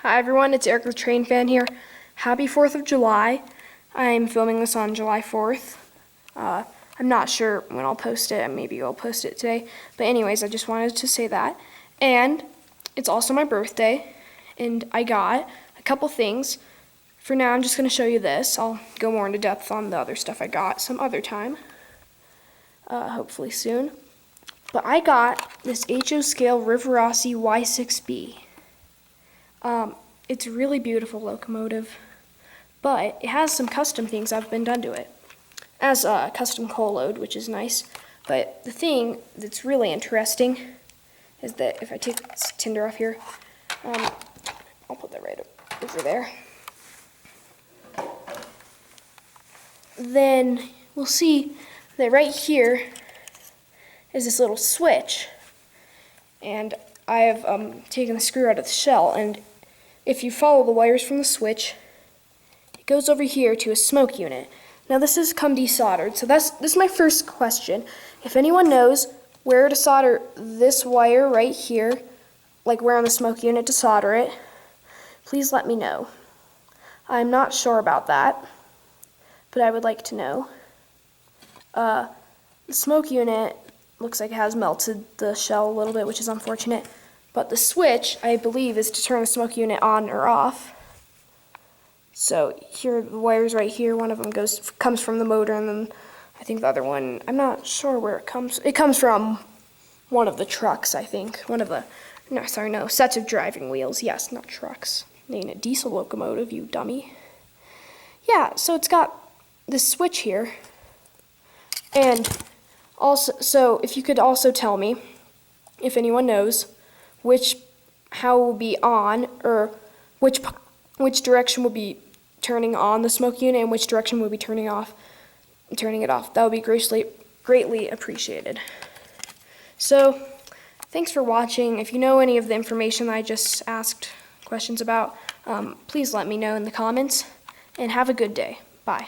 Hi everyone, it's Eric the Train Fan here. Happy 4th of July. I'm filming this on July 4th. I'm not sure when I'll post it. Maybe I'll post it today. But anyways, I just wanted to say that. And it's also my birthday. And I got a couple things. For now, I'm just going to show you this. I'll go more into depth on the other stuff I got some other time. Hopefully soon. But I got this HO Scale Rivarossi Y6B. It's a really beautiful locomotive, but it has some custom things that have been done to it, as a custom coal load, which is nice. But the thing that's really interesting is that if I take this tinder off here, I'll put that right over there. Then we'll see that right here is this little switch, and I have taken the screw out of the shell, and if you follow the wires from the switch, it goes over here to a smoke unit. Now this has come desoldered, so this is my first question. If anyone knows where to solder this wire right here, like where on the smoke unit to solder it, please let me know. I'm not sure about that, but I would like to know. The smoke unit looks like it has melted the shell a little bit, which is unfortunate. But the switch, I believe, is to turn the smoke unit on or off. So here are the wires right here. One of them comes from the motor, and then I think the other one, I'm not sure where it comes. It comes from one of the trucks, I think. Sets of driving wheels. Yes, not trucks. Ain't a diesel locomotive, you dummy. Yeah, so it's got this switch here. And also, so if you could also tell me, if anyone knows, how it will be on, or which direction will be turning on the smoke unit and which direction will be turning it off. That would be greatly appreciated. So, thanks for watching. If you know any of the information that I just asked questions about, please let me know in the comments, and have a good day. Bye.